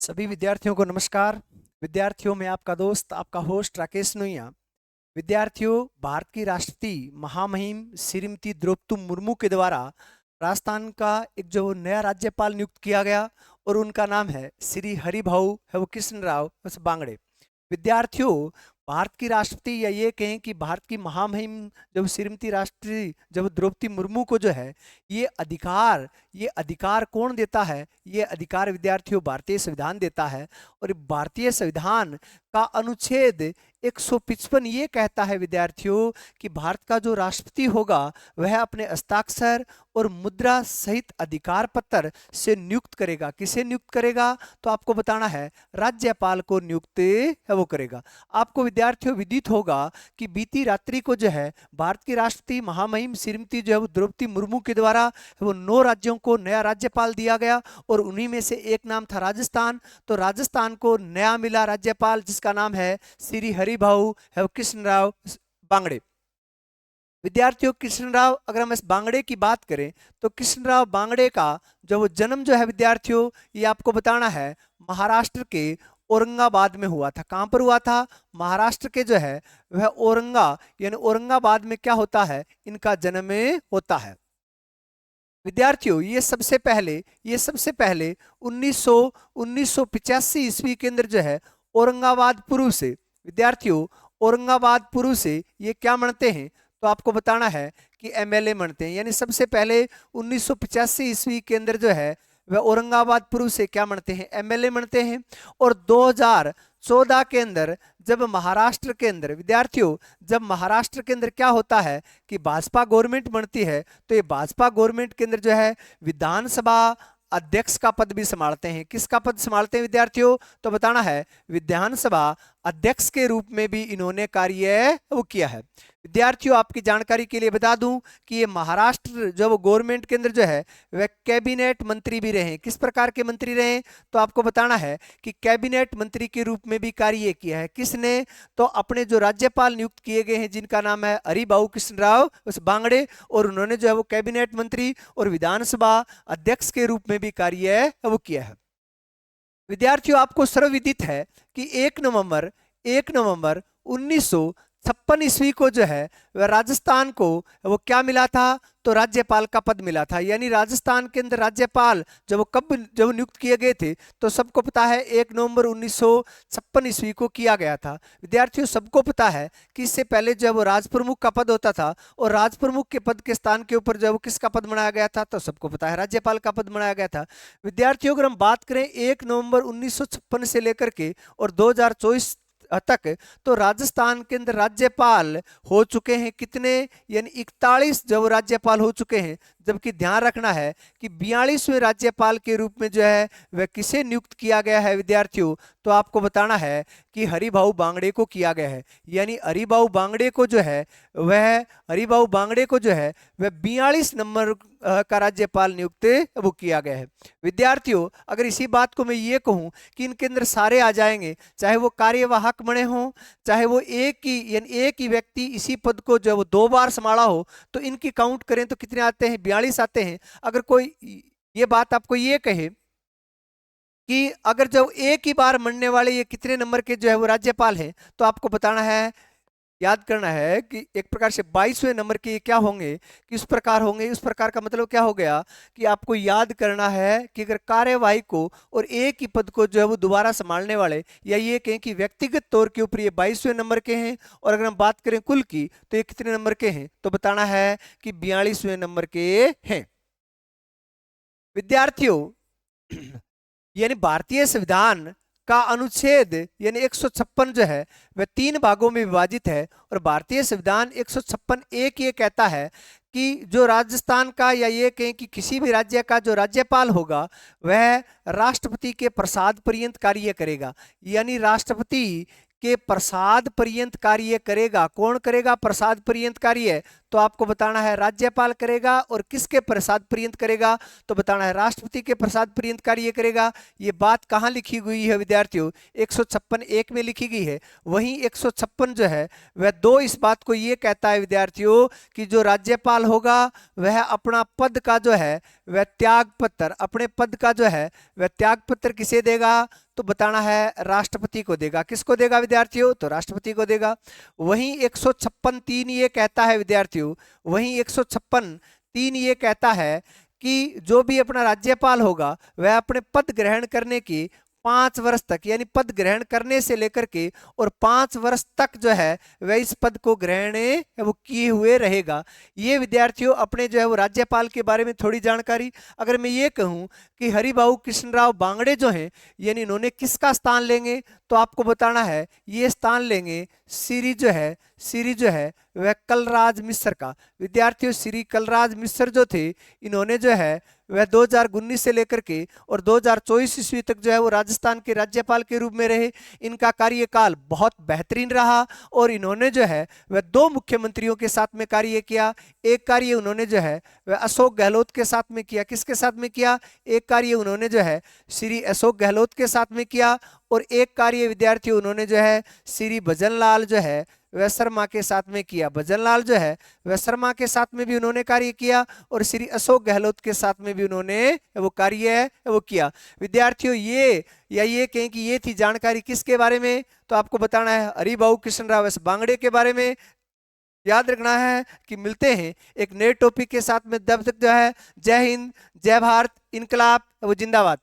सभी विद्यार्थियों को नमस्कार। विद्यार्थियों में आपका दोस्त आपका होस्ट राकेश नोइया। विद्यार्थियों, भारत की राष्ट्रपति महामहिम श्रीमती द्रौपदी मुर्मू के द्वारा राजस्थान का एक जो नया राज्यपाल नियुक्त किया गया और उनका नाम है श्री हरिभाऊ कृष्ण राव बांगड़े। विद्यार्थियों, भारत की राष्ट्रपति या ये कहें कि भारत की महामहिम जब श्रीमती राष्ट्रपति जब द्रौपदी मुर्मू को जो है ये अधिकार कौन देता है? ये अधिकार विद्यार्थियों भारतीय संविधान देता है। और भारतीय संविधान का अनुच्छेद 155 ये कहता है विद्यार्थियों कि भारत का जो राष्ट्रपति होगा वह अपने हस्ताक्षर और मुद्रा सहित अधिकार पत्र से नियुक्त करेगा। किसे नियुक्त करेगा? तो आपको बताना है, राज्यपाल को नियुक्त है वो करेगा। आपको विद्यार्थियों विदित होगा कि बीती रात्रि को जो है भारत की राष्ट्रपति महामहिम श्रीमती जो है द्रौपदी मुर्मू के द्वारा वो 9 राज्यों को नया राज्यपाल दिया गया और उन्हीं में से एक नाम था राजस्थान। तो राजस्थान को नया मिला राज्यपाल जिसका नाम है श्री हरिभाऊ कृष्ण राव बांगड़े। विद्यार्थियों, कृष्णराव, अगर हम इस बांगड़े की बात करें तो कृष्णराव बांगड़े का जो वो जन्म जो है विद्यार्थियों ये आपको बताना है महाराष्ट्र के औरंगाबाद में हुआ था। कहां पर हुआ था? महाराष्ट्र के जो है वह औरंगाबाद में क्या होता है, इनका जन्म होता है। विद्यार्थियों, ये सबसे पहले 1985 ईस्वी के अंदर जो है औरंगाबाद पूर्व से, विद्यार्थियों औरंगाबाद पूर्व से ये क्या मानते हैं? तो आपको बताना है कि एमएलए मानते हैं। यानी सबसे पहले 1985 ईस्वी के अंदर जो है वह औरंगाबाद पूर्व से क्या मानते हैं? एमएलए मानते हैं। और 2014 के अंदर जब महाराष्ट्र के अंदर, विद्यार्थियों जब महाराष्ट्र के अंदर क्या होता है कि भाजपा गवर्नमेंट बनती है तो ये भाजपा गवर्नमेंट के अंदर जो है विधानसभा अध्यक्ष का पद भी संभालते हैं। किसका पद संभालते हैं विद्यार्थियों? तो बताना है विधानसभा अध्यक्ष के रूप में भी इन्होंने कार्य वो किया है। विद्यार्थियों, आपकी जानकारी के लिए बता दूं कि ये महाराष्ट्र जब गवर्नमेंट के अंदर जो है वह कैबिनेट मंत्री भी रहे। किस प्रकार के मंत्री रहे? तो आपको बताना है कि कैबिनेट मंत्री के रूप में भी कार्य किया है। किसने? तो अपने जो राज्यपाल नियुक्त किए गए हैं जिनका नाम है हरिभाऊ कृष्ण राव बांगड़े, और उन्होंने जो है वो कैबिनेट मंत्री और विधानसभा अध्यक्ष के रूप में भी कार्य वो किया है। विद्यार्थियों, आपको सर्वविदित है कि 1 नवंबर 1956 ईस्वी को जो है वह राजस्थान को वो क्या मिला था? तो राज्यपाल का पद मिला था। यानी राजस्थान के अंदर राज्यपाल जब नियुक्त किए गए थे तो सबको पता है 1 नवंबर 1956 ईस्वी को किया गया था। विद्यार्थियों, सबको पता है कि इससे पहले जब वो राजप्रमुख का पद होता था और राजप्रमुख के पद के स्थान के ऊपर जब किसका पद बनाया गया था? तो सबको पता है राज्यपाल का पद बनाया गया था। विद्यार्थियों, अगर हम बात करें 1 नवंबर 1956 से लेकर के और 2024 तक, तो राजस्थान के अंदर राज्यपाल हो चुके हैं कितने? यानी 41 जब राज्यपाल हो चुके हैं। जबकि ध्यान रखना है कि 42वें राज्यपाल के रूप में जो है वह किसे नियुक्त किया गया है विद्यार्थियों? तो आपको बताना है कि हरिभाऊ बांगड़े को किया गया है। यानी हरिभाऊ बांगड़े को जो है वह 42 नंबर का राज्यपाल नियुक्त वो किया गया है। विद्यार्थियों, अगर इसी बात को मैं ये कहूं कि इनके अंदर सारे आ जाएंगे, चाहे वो कार्यवाहक बने हों, चाहे वो एक ही व्यक्ति इसी पद को जो वो 2 बार संभाला हो, तो इनकी काउंट करें तो कितने आते हैं? 42 आते हैं। अगर कोई ये बात आपको ये कहे कि अगर जब एक ही बार मरने वाले ये कितने नंबर के जो है वो राज्यपाल हैं, तो आपको बताना है, याद करना है कि एक प्रकार से 22वें नंबर के क्या होंगे, किस प्रकार होंगे। उस प्रकार का मतलब क्या हो गया कि आपको याद करना है कि अगर कार्यवाही को और एक ही पद को जो है वो दोबारा संभालने वाले, या ये कहें कि व्यक्तिगत तौर के ऊपर ये 22वें नंबर के हैं, और अगर हम बात करें कुल की तो ये कितने नंबर के हैं? तो बताना है कि 42वें नंबर के हैं। विद्यार्थियों, यानी भारतीय संविधान का अनुच्छेद यानी 156 जो है वह 3 भागों में विभाजित है। और भारतीय संविधान 156 एक ये कहता है कि जो राजस्थान का या ये कहें कि किसी भी राज्य का जो राज्यपाल होगा वह राष्ट्रपति के प्रसाद पर्यंत कार्य करेगा। यानी राष्ट्रपति के प्रसाद पर्यंत कार्य करेगा। कौन करेगा प्रसाद पर्यंत कार्य? तो तो आपको बताना है राज्यपाल करेगा, और किसके प्रसाद पर्यंत करेगा, तो बताना है राष्ट्रपति के प्रसाद पर्यंत कार्य करेगा। ये बात कहाँ लिखी हुई है विद्यार्थियों, 156(1) में लिखी गई है। वहीं 156 जो है वह 2 इस बात को ये कहता है विद्यार्थियों कि जो राज्यपाल होगा वह अपना पद का जो है वह त्याग पत्र, अपने पद का जो है वह त्याग पत्र किसे देगा, तो बताना है राष्ट्रपति को देगा। किसको देगा विद्यार्थियों, तो राष्ट्रपति को देगा। वहीं 156(3) ये कहता है विद्यार्थियों, वहीं 156(3) ये कहता है कि जो भी अपना राज्यपाल होगा वह अपने पद ग्रहण करने की 5 वर्ष तक, यानी पद ग्रहण करने से लेकर के और 5 वर्ष तक जो है वह इस पद को ग्रहण वो किए हुए रहेगा। ये विद्यार्थियों अपने जो है वो राज्यपाल के बारे में थोड़ी जानकारी। अगर मैं ये कहूं कि हरिभाऊ कृष्णराव बांगड़े जो हैं, यानी इन्होंने किसका स्थान लेंगे, तो आपको बताना है ये स्थान लेंगे श्री जो है वह कलराज मिश्र का। विद्यार्थियों श्री कलराज मिश्र जो थे, इन्होंने जो है वह 2019 से लेकर के और 2024 ईस्वी तक जो है वो राजस्थान के राज्यपाल के रूप में रहे। इनका कार्यकाल बहुत बेहतरीन रहा और इन्होंने जो है वह 2 मुख्यमंत्रियों के साथ में कार्य किया। एक कार्य उन्होंने जो है वह अशोक गहलोत के साथ में किया। किसके साथ में किया, एक कार्य उन्होंने जो है श्री अशोक गहलोत के साथ में किया, और एक कार्य विद्यार्थियों उन्होंने जो है श्री भजनलाल जो है वह शर्मा के साथ में किया। भजनलाल जो है वह शर्मा के साथ में भी उन्होंने कार्य किया, और श्री अशोक गहलोत के साथ में भी उन्होंने वो कार्य वो किया। विद्यार्थियों ये कहें कि ये थी जानकारी किसके बारे में, तो आपको बताना है हरिभाऊ कृष्णराव बांगड़े के बारे में। याद रखना है कि मिलते हैं एक नए टॉपिक के साथ में, तब तक जो है जय हिंद, जय भारत, इनकलाब वो जिंदाबाद।